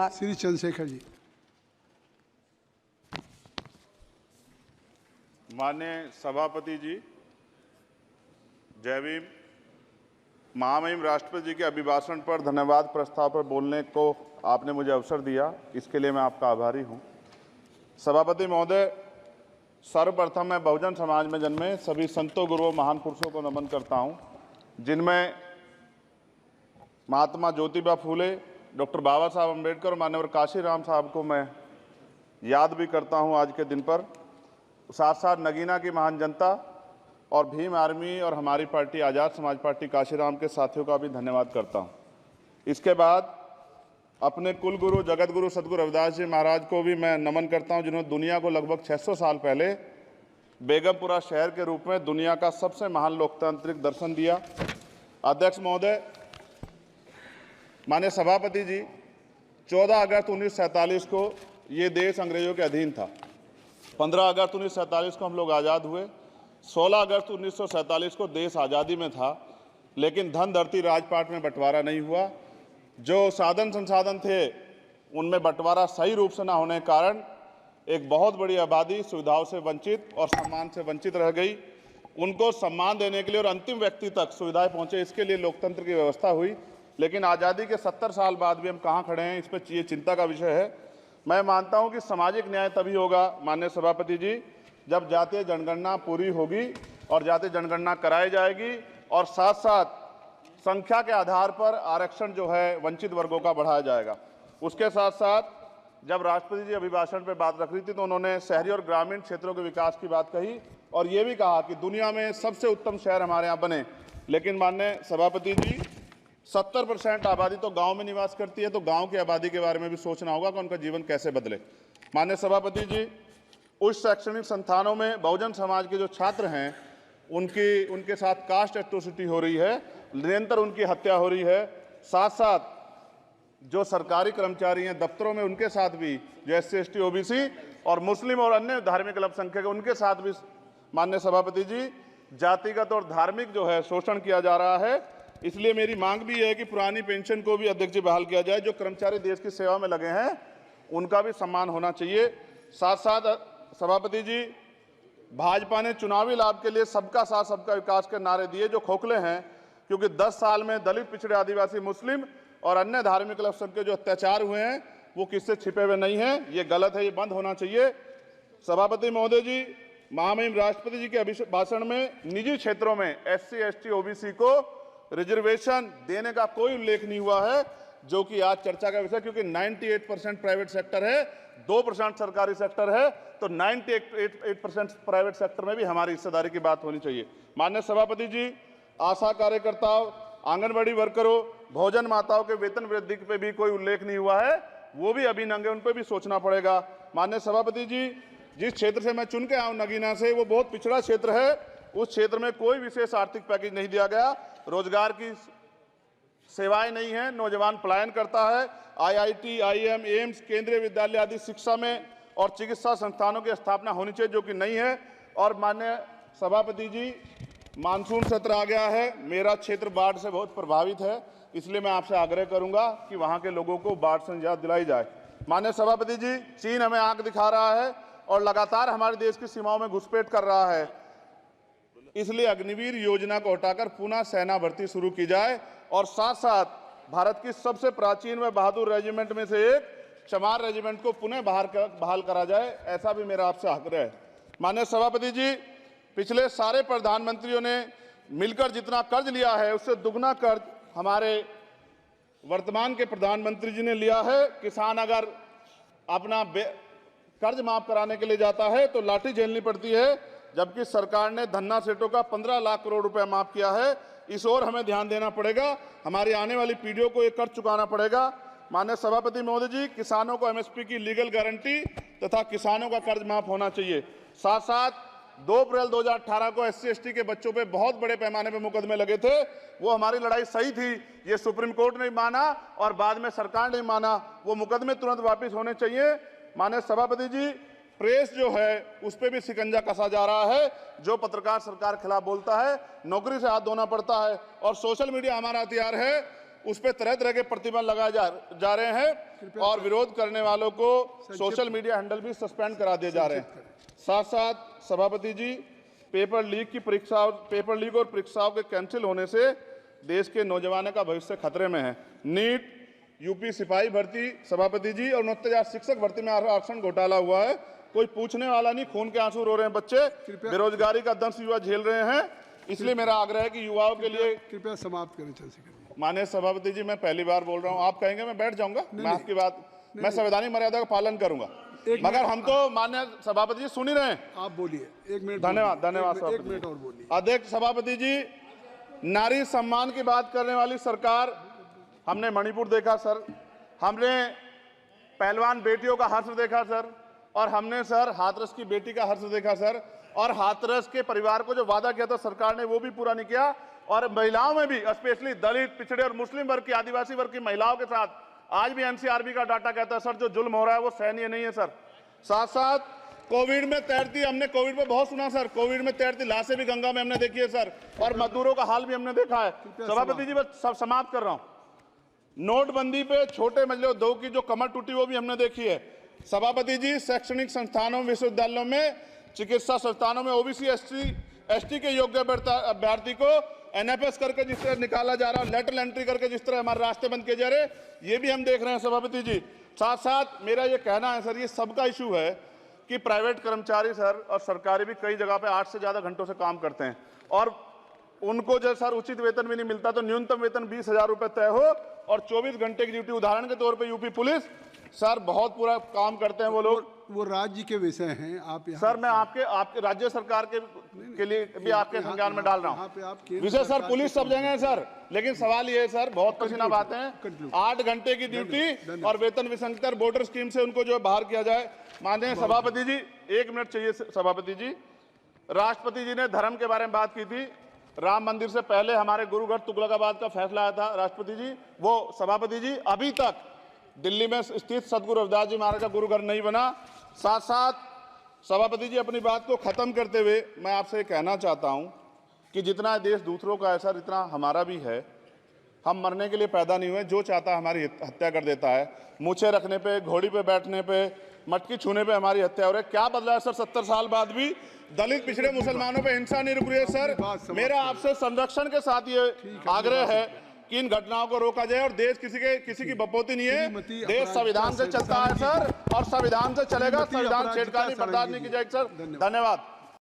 श्री चंद्रशेखर जी। माननीय सभापति जी, जय भीम। महामहिम राष्ट्रपति जी के अभिभाषण पर धन्यवाद प्रस्ताव पर बोलने को आपने मुझे अवसर दिया, इसके लिए मैं आपका आभारी हूं। सभापति महोदय, सर्वप्रथम मैं बहुजन समाज में जन्मे सभी संतों, गुरुओं, महान पुरुषों को नमन करता हूं, जिनमें महात्मा ज्योतिबा फूले, डॉक्टर बाबा साहब अम्बेडकर और मान्यवर काशीराम साहब को मैं याद भी करता हूं आज के दिन पर। साथ साथ नगीना की महान जनता और भीम आर्मी और हमारी पार्टी आज़ाद समाज पार्टी काशीराम के साथियों का भी धन्यवाद करता हूं। इसके बाद अपने कुल गुरु जगत गुरु सदगुरु रविदास जी महाराज को भी मैं नमन करता हूं, जिन्होंने दुनिया को लगभग 600 साल पहले बेगमपुरा शहर के रूप में दुनिया का सबसे महान लोकतांत्रिक दर्शन दिया। अध्यक्ष महोदय, माननीय सभापति जी, 14 अगस्त 1947 को ये देश अंग्रेजों के अधीन था। 15 अगस्त 1947 को हम लोग आज़ाद हुए। 16 अगस्त 1947 को देश आज़ादी में था, लेकिन धन धरती राजपाट में बंटवारा नहीं हुआ। जो साधन संसाधन थे उनमें बंटवारा सही रूप से न होने के कारण एक बहुत बड़ी आबादी सुविधाओं से वंचित और सम्मान से वंचित रह गई। उनको सम्मान देने के लिए और अंतिम व्यक्ति तक सुविधाएं पहुंचे, इसके लिए लोकतंत्र की व्यवस्था हुई। लेकिन आज़ादी के 70 साल बाद भी हम कहाँ खड़े हैं, इस पर ये चिंता का विषय है। मैं मानता हूं कि सामाजिक न्याय तभी होगा माननीय सभापति जी, जब जातीय जनगणना पूरी होगी और जातीय जनगणना कराई जाएगी और साथ साथ संख्या के आधार पर आरक्षण जो है वंचित वर्गों का बढ़ाया जाएगा। उसके साथ साथ जब राष्ट्रपति जी अभिभाषण पर बात रख रही थी तो उन्होंने शहरी और ग्रामीण क्षेत्रों के विकास की बात कही और ये भी कहा कि दुनिया में सबसे उत्तम शहर हमारे यहाँ बने। लेकिन माननीय सभापति जी, 70% आबादी तो गांव में निवास करती है, तो गांव की आबादी के बारे में भी सोचना होगा कि उनका जीवन कैसे बदले। माननीय सभापति जी, उच्च शैक्षणिक संस्थानों में बहुजन समाज के जो छात्र हैं उनके साथ कास्ट एट्रोसिटी हो रही है, निरंतर उनकी हत्या हो रही है। साथ साथ जो सरकारी कर्मचारी हैं दफ्तरों में, उनके साथ भी जो SC ST OBC और मुस्लिम और अन्य धार्मिक अल्पसंख्यक हैं उनके साथ भी माननीय सभापति जी जातिगत और धार्मिक जो है शोषण किया जा रहा है। इसलिए मेरी मांग भी है कि पुरानी पेंशन को भी अध्यक्ष जी बहाल किया जाए। जो कर्मचारी देश की सेवा में लगे हैं उनका भी सम्मान होना चाहिए। साथ साथ सभापति जी, भाजपा ने चुनावी लाभ के लिए सबका साथ सबका विकास के नारे दिए जो खोखले हैं, क्योंकि 10 साल में दलित, पिछड़े, आदिवासी, मुस्लिम और अन्य धार्मिक अल्पसंख्यक जो अत्याचार हुए हैं वो किससे छिपे हुए नहीं हैं। ये गलत है, ये बंद होना चाहिए। सभापति महोदय जी, महामहिम राष्ट्रपति जी के अभिभाषण में निजी क्षेत्रों में SC ST OBC को रिजर्वेशन देने का कोई उल्लेख नहीं हुआ है, जो कि आज चर्चा का विषय, क्योंकि 98% प्राइवेट सेक्टर है, 2% सरकारी सेक्टर है, तो 98% प्राइवेट सेक्टर में भी हमारी हिस्सेदारी की बात होनी चाहिए। माननीय सभापति जी, आशा कार्यकर्ताओं, आंगनबाड़ी वर्करों, भोजन माताओं के वेतन वृद्धि पे भी कोई उल्लेख नहीं हुआ है, वो भी अभी नंगे, उन पर भी सोचना पड़ेगा। माननीय सभापति जी, जिस क्षेत्र से मैं चुन के आऊँ नगीना से, वो बहुत पिछड़ा क्षेत्र है। उस क्षेत्र में कोई विशेष आर्थिक पैकेज नहीं दिया गया, रोजगार की सेवाएं नहीं है, नौजवान पलायन करता है। IIT, IIM, एम्स, केंद्रीय विद्यालय आदि शिक्षा में और चिकित्सा संस्थानों की स्थापना होनी चाहिए, जो कि नहीं है। और माननीय सभापति जी, मानसून सत्र आ गया है, मेरा क्षेत्र बाढ़ से बहुत प्रभावित है, इसलिए मैं आपसे आग्रह करूंगा कि वहां के लोगों को बाढ़ से निजात दिलाई जाए। माननीय सभापति जी, चीन हमें आंख दिखा रहा है और लगातार हमारे देश की सीमाओं में घुसपैठ कर रहा है, इसलिए अग्निवीर योजना को हटाकर पुनः सेना भर्ती शुरू की जाए और साथ साथ भारत की सबसे प्राचीन व बहादुर रेजिमेंट में से एक चमार रेजिमेंट को पुनः बहाल करा जाए, ऐसा भी मेरा आपसे आग्रह है। माननीय सभापति जी, पिछले सारे प्रधानमंत्रियों ने मिलकर जितना कर्ज लिया है उससे दुगना कर्ज हमारे वर्तमान के प्रधानमंत्री जी ने लिया है। किसान अगर अपना कर्ज माफ कराने के लिए जाता है तो लाठी झेलनी पड़ती है, जबकि सरकार ने धन्ना सेठों का 15 लाख करोड़ रुपया माफ किया है। इस ओर हमें ध्यान देना पड़ेगा, हमारी आने वाली पीढ़ियों को ये कर्ज चुकाना पड़ेगा। माननीय सभापति महोदय जी, किसानों को MSP की लीगल गारंटी तथा किसानों का कर्ज माफ होना चाहिए। साथ साथ 2 अप्रैल 2018 को SC ST के बच्चों पे बहुत बड़े पैमाने पे मुकदमे लगे थे, वो हमारी लड़ाई सही थी, ये सुप्रीम कोर्ट ने माना और बाद में सरकार ने माना, वो मुकदमे तुरंत वापस होने चाहिए। माननीय सभापति जी, प्रेस जो है उस पर भी शिकंजा कसा जा रहा है। जो पत्रकार सरकार के खिलाफ बोलता है, नौकरी से हाथ धोना पड़ता है और सोशल मीडिया हमारा हथियार है। उस पर तरह तरह के प्रतिबंध लगाए जा रहे हैं और विरोध करने वालों को सोशल मीडिया हैंडल भी सस्पेंड करा दिए जा रहे हैं। साथ साथ सभापति जी, पेपर लीक और परीक्षाओं के कैंसिल होने से देश के नौजवानों का भविष्य खतरे में है। नीट, यूपी सिपाही भर्ती सभापति जी और 69,000 शिक्षक भर्ती में आरक्षण घोटाला हुआ है, कोई पूछने वाला नहीं, खून के आंसू रो रहे हैं बच्चे, बेरोजगारी का दंश युवा झेल रहे हैं। इसलिए मेरा आग्रह है कि युवाओं के लिए कृपया समाप्त करें चंद्रशेखर जी। माननीय सभापति जी, मैं पहली बार बोल रहा हूं, आप कहेंगे मैं बैठ जाऊंगा, मैं आपकी बात, मैं संवैधानिक मर्यादा का पालन करूंगा, मगर हम तो माननीय सभापति जी सुन ही रहे हैं। आप बोलिए, 1 मिनट। धन्यवाद। 1 मिनट और बोलिए। अध्यक्ष सभापति जी, नारी सम्मान की बात करने वाली सरकार, हमने मणिपुर देखा सर, हमने पहलवान बेटियों का हर्ष देखा सर, और हमने सर हाथरस की बेटी का हर्ष देखा सर, और हाथरस के परिवार को जो वादा किया था सरकार ने वो भी पूरा नहीं किया। और महिलाओं में भी, स्पेशली दलित, पिछड़े और मुस्लिम वर्ग की, आदिवासी वर्ग की महिलाओं के साथ आज भी एनसीआरबी का डाटा कहता है सर जो जुल्म हो रहा है वो सहनीय नहीं है सर। साथ साथ कोविड में तैरती, हमने कोविड में बहुत सुना सर, कोविड में तैरती लाशें भी गंगा में हमने देखी है सर, और मजदूरों का हाल भी हमने देखा है। सभापति जी, बस सब समाप्त कर रहा हूं। नोटबंदी पे छोटे मझले उद्योग की जो कमर टूटी वो भी हमने देखी है। सभापति जी, शैक्षणिक संस्थानों, विश्वविद्यालयों में, चिकित्सा संस्थानों में ओबीसी एसटी के योग्य अभ्यर्थी को एनएफएस करके जिस तरह निकाला जा रहा है, लेटरल एंट्री करके जिस तरह हमारे रास्ते बंद किए जा रहे, ये भी हम देख रहे हैं सभापति जी। साथ साथ मेरा ये कहना है सर, ये सबका इशू है कि प्राइवेट कर्मचारी सर और सरकारी भी कई जगह पे 8 से ज्यादा घंटों से काम करते हैं और उनको जब सर उचित वेतन भी नहीं मिलता, तो न्यूनतम वेतन 20,000 रुपए तय हो और 24 घंटे की ड्यूटी। उदाहरण के तौर पे यूपी पुलिस सर बहुत पूरा काम करते हैं वो लोग, वो राज्य के विषय हैं। आप सर मैं आपके राज्य सरकार के लिए भी आपके संज्ञान में डाल रहा हूँ विषय सर, पुलिस सब जगह है सर, लेकिन सवाल ये है सर, बहुत पसीना बातें हैं, 8 घंटे की ड्यूटी और वेतन विसंगति, बॉर्डर स्कीम से उनको जो है बाहर किया जाए। माननीय सभापति जी, 1 मिनट चाहिए सभापति जी। राष्ट्रपति जी ने धर्म के बारे में बात की थी, राम मंदिर से पहले हमारे गुरुघर तुगलकाबाद का फैसला आया था राष्ट्रपति जी, वो सभापति जी अभी तक दिल्ली में स्थित सदगुरु रविदास जी महाराज का गुरुघर नहीं बना। साथ साथ सभापति जी, अपनी बात को खत्म करते हुए मैं आपसे कहना चाहता हूं कि जितना देश दूसरों का है सर, इतना हमारा भी है। हम मरने के लिए पैदा नहीं हुए, जो चाहता है हमारी हत्या कर देता है। मूछें रखने पे, घोड़ी पे बैठने पे, मटकी छूने पे हमारी हत्या हो रही है। क्या बदला है सर 70 साल बाद भी? दलित, पिछड़े, मुसलमानों पे हिंसा नहीं रुक रही है सर। मेरा आपसे संरक्षण के साथ ये आग्रह है कि इन घटनाओं को रोका जाए और देश किसी की बपोती नहीं है, देश संविधान से चलता है सर और संविधान से चलेगा। संविधान छेड़खानी बर्दाश्त नहीं की जाएगी सर। धन्यवाद।